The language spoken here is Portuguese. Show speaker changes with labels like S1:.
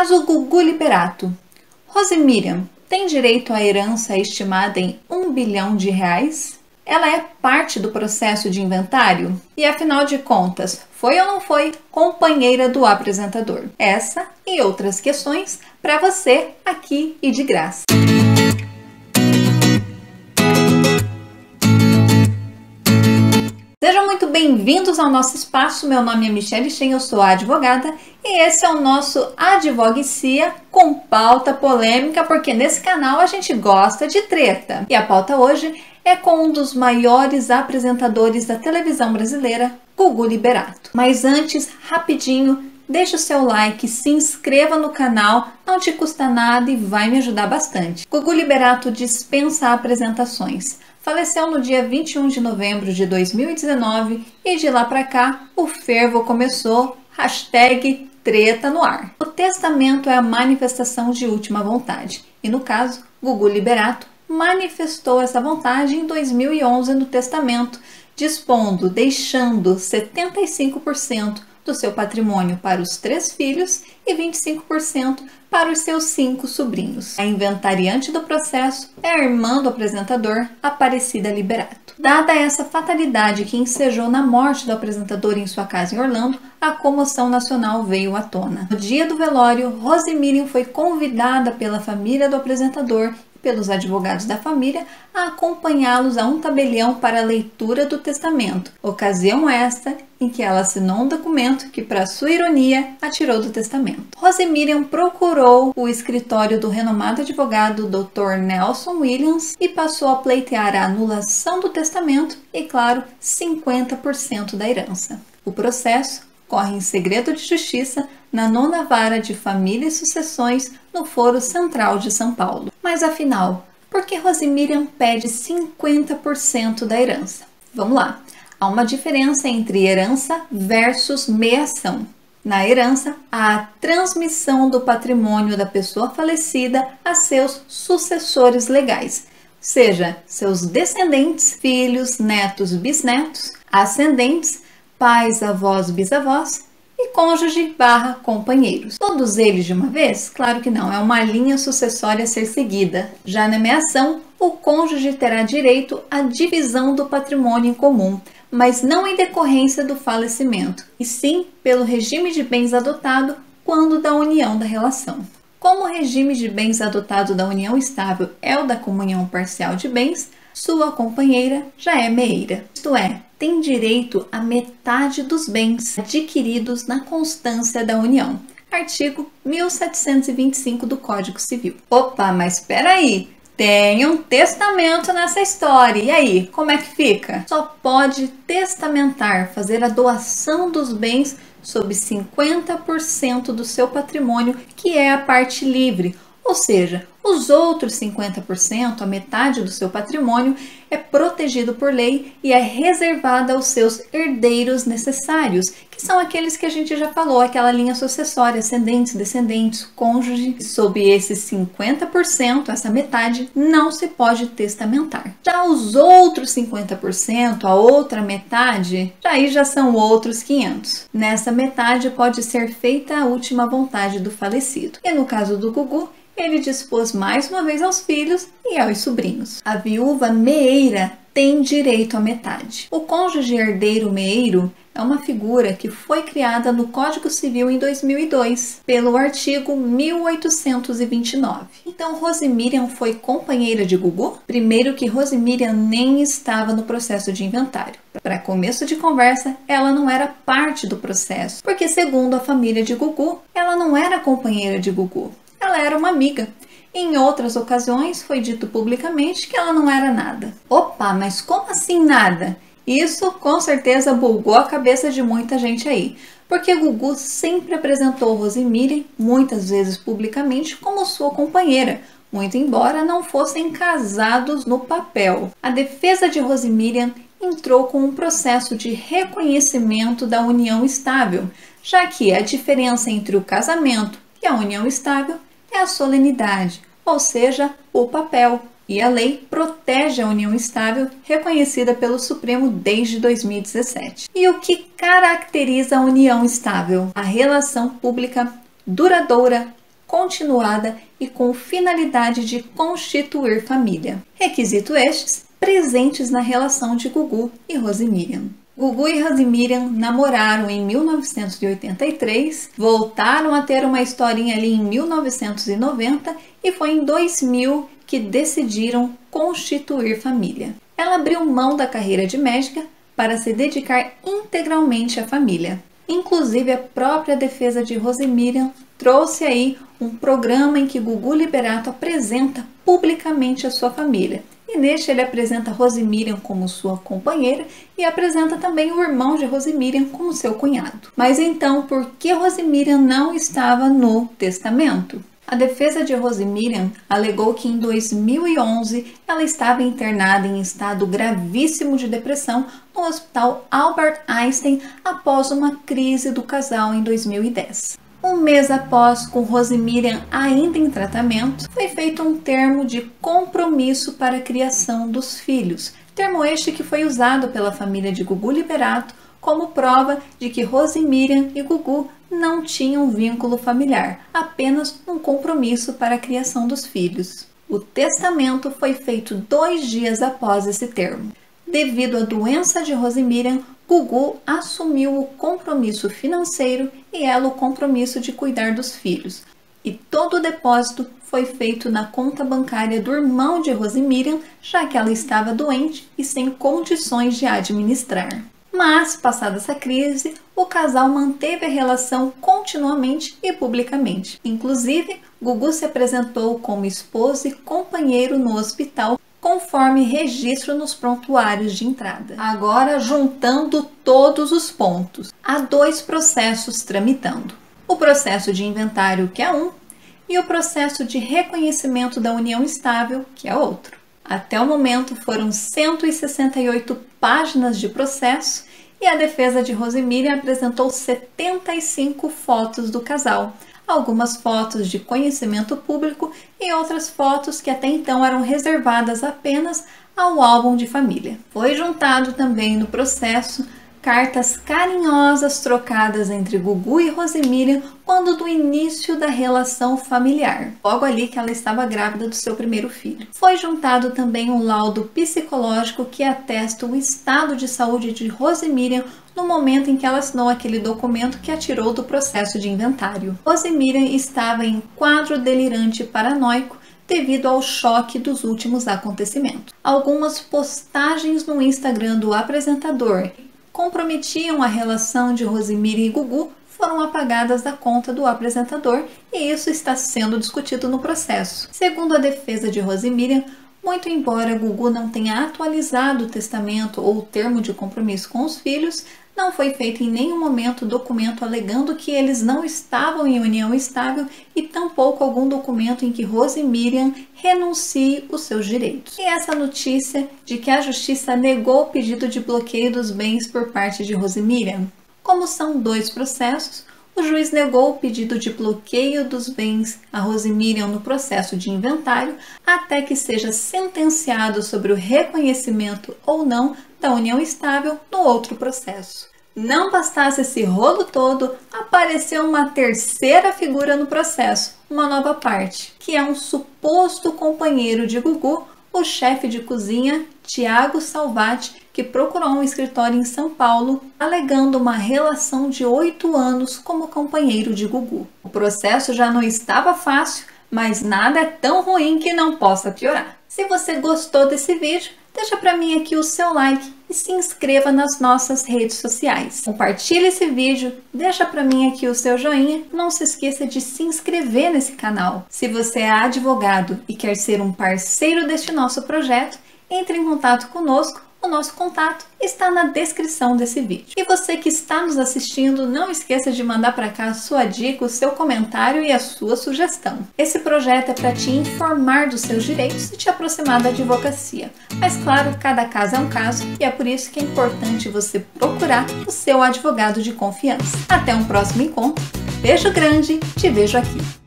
S1: Caso Gugu Liberato. Rosemiriam tem direito à herança estimada em R$1 bilhão? Ela é parte do processo de inventário? E afinal de contas, foi ou não foi companheira do apresentador? Essa e outras questões para você aqui e de graça. Sejam muito bem-vindos ao nosso espaço. Meu nome é Michelle Chen, eu sou advogada e esse é o nosso Advoguicia com pauta polêmica, porque nesse canal a gente gosta de treta. E a pauta hoje é com um dos maiores apresentadores da televisão brasileira, Gugu Liberato. Mas antes, rapidinho, deixa o seu like, se inscreva no canal, não te custa nada e vai me ajudar bastante. Gugu Liberato dispensa apresentações. Faleceu no dia 21 de novembro de 2019 e de lá pra cá o fervo começou, hashtag treta no ar. O testamento é a manifestação de última vontade e no caso, Gugu Liberato manifestou essa vontade em 2011 no testamento, dispondo, deixando 75% do seu patrimônio para os 3 filhos e 25% para os seus 5 sobrinhos. A inventariante do processo é a irmã do apresentador, Aparecida Liberato. Dada essa fatalidade que ensejou na morte do apresentador em sua casa em Orlando, a comoção nacional veio à tona. No dia do velório, Rosemiriam foi convidada pela família do apresentador pelos advogados da família a acompanhá-los a um tabelião para a leitura do testamento, ocasião esta em que ela assinou um documento que, para sua ironia, a tirou do testamento. Rosemiriam procurou o escritório do renomado advogado Dr. Nelson Williams e passou a pleitear a anulação do testamento e, claro, 50% da herança. O processo corre em segredo de justiça na 9ª Vara de Família e Sucessões no Foro Central de São Paulo. Mas afinal, por que Rosemiriam pede 50% da herança? Vamos lá. Há uma diferença entre herança versus meação. Na herança, há a transmissão do patrimônio da pessoa falecida a seus sucessores legais, seja seus descendentes, filhos, netos, bisnetos, ascendentes, pais, avós, bisavós e cônjuge/companheiros. Todos eles de uma vez? Claro que não, é uma linha sucessória a ser seguida. Já na meação, o cônjuge terá direito à divisão do patrimônio em comum, mas não em decorrência do falecimento, e sim pelo regime de bens adotado quando da união da relação. Como o regime de bens adotado da união estável é o da comunhão parcial de bens, sua companheira já é meeira, isto é, tem direito à metade dos bens adquiridos na constância da união. Artigo 1725 do Código Civil. Opa, mas espera aí! Tem um testamento nessa história. E aí, como é que fica? Só pode testamentar, fazer a doação dos bens sob 50% do seu patrimônio, que é a parte livre. Ou seja, os outros 50%, a metade do seu patrimônio, é protegido por lei e é reservada aos seus herdeiros necessários, que são aqueles que a gente já falou, aquela linha sucessória, ascendentes, descendentes, cônjuge. Sob esses 50%, essa metade, não se pode testamentar. Já os outros 50%, a outra metade, aí já são outros 500. Nessa metade pode ser feita a última vontade do falecido. E no caso do Gugu, ele dispôs mais uma vez aos filhos e aos sobrinhos. A viúva meeira tem direito à metade. O cônjuge herdeiro meeiro é uma figura que foi criada no Código Civil em 2002, pelo artigo 1829. Então, Rosemiriam foi companheira de Gugu? Primeiro que Rosemiriam nem estava no processo de inventário. Para começo de conversa, ela não era parte do processo, porque segundo a família de Gugu, ela não era companheira de Gugu. Ela era uma amiga. Em outras ocasiões, foi dito publicamente que ela não era nada. Opa, mas como assim nada? Isso com certeza bugou a cabeça de muita gente aí, porque Gugu sempre apresentou Rosemiriam, muitas vezes publicamente, como sua companheira, muito embora não fossem casados no papel. A defesa de Rosemiriam entrou com um processo de reconhecimento da união estável, já que a diferença entre o casamento e a união estável é a solenidade, ou seja, o papel, e a lei protege a união estável reconhecida pelo Supremo desde 2017. E o que caracteriza a união estável? A relação pública duradoura, continuada e com finalidade de constituir família. Requisito estes presentes na relação de Gugu e Rosemiriam. Gugu e Rosemiriam namoraram em 1983, voltaram a ter uma historinha ali em 1990 e foi em 2000 que decidiram constituir família. Ela abriu mão da carreira de médica para se dedicar integralmente à família. Inclusive, a própria defesa de Rosemiriam trouxe aí um programa em que Gugu Liberato apresenta publicamente a sua família. E neste ele apresenta Rosemiriam como sua companheira e apresenta também o irmão de Rosemiriam como seu cunhado. Mas então, por que Rosemiriam não estava no testamento? A defesa de Rosemiriam alegou que em 2011 ela estava internada em estado gravíssimo de depressão no Hospital Albert Einstein após uma crise do casal em 2010. Um mês após, com Rosemiriam ainda em tratamento, foi feito um termo de compromisso para a criação dos filhos, termo este que foi usado pela família de Gugu Liberato como prova de que Rosemiriam e Gugu não tinham vínculo familiar, apenas um compromisso para a criação dos filhos. O testamento foi feito 2 dias após esse termo. Devido à doença de Rosemiriam, Gugu assumiu o compromisso financeiro e ela o compromisso de cuidar dos filhos. E todo o depósito foi feito na conta bancária do irmão de Rosemiriam, já que ela estava doente e sem condições de administrar. Mas, passada essa crise, o casal manteve a relação continuamente e publicamente. Inclusive, Gugu se apresentou como esposo e companheiro no hospital, conforme registro nos prontuários de entrada. Agora, juntando todos os pontos, há 2 processos tramitando. O processo de inventário, que é um, e o processo de reconhecimento da união estável, que é outro. Até o momento foram 168 páginas de processo e a defesa de Rosemiriam apresentou 75 fotos do casal, algumas fotos de conhecimento público e outras fotos que até então eram reservadas apenas ao álbum de família. Foi juntado também no processo cartas carinhosas trocadas entre Gugu e Rosemiriam quando do início da relação familiar, logo ali que ela estava grávida do seu primeiro filho. Foi juntado também um laudo psicológico que atesta o estado de saúde de Rosemiriam no momento em que ela assinou aquele documento que a tirou do processo de inventário. Rosemiriam estava em quadro delirante paranoico devido ao choque dos últimos acontecimentos. Algumas postagens no Instagram do apresentador comprometiam a relação de Rosemiriam e Gugu foram apagadas da conta do apresentador e isso está sendo discutido no processo. Segundo a defesa de Rosemiriam, muito embora Gugu não tenha atualizado o testamento ou o termo de compromisso com os filhos, não foi feito em nenhum momento documento alegando que eles não estavam em união estável e tampouco algum documento em que Rosemiriam renuncie os seus direitos. E essa notícia de que a justiça negou o pedido de bloqueio dos bens por parte de Rosemiriam. Como são 2 processos, o juiz negou o pedido de bloqueio dos bens a Rosemiriam no processo de inventário até que seja sentenciado sobre o reconhecimento ou não da união estável no outro processo. Não bastasse esse rolo todo, apareceu uma terceira figura no processo, uma nova parte, que é um suposto companheiro de Gugu, o chefe de cozinha Thiago Salvati, que procurou um escritório em São Paulo, alegando uma relação de 8 anos como companheiro de Gugu. O processo já não estava fácil, mas nada é tão ruim que não possa piorar. Se você gostou desse vídeo, deixa para mim aqui o seu like e se inscreva nas nossas redes sociais. Compartilhe esse vídeo, deixa para mim aqui o seu joinha, não se esqueça de se inscrever nesse canal. Se você é advogado e quer ser um parceiro deste nosso projeto, entre em contato conosco. O nosso contato está na descrição desse vídeo. E você que está nos assistindo, não esqueça de mandar para cá a sua dica, o seu comentário e a sua sugestão. Esse projeto é para te informar dos seus direitos e te aproximar da advocacia. Mas claro, cada caso é um caso e é por isso que é importante você procurar o seu advogado de confiança. Até um próximo encontro. Beijo grande, te vejo aqui.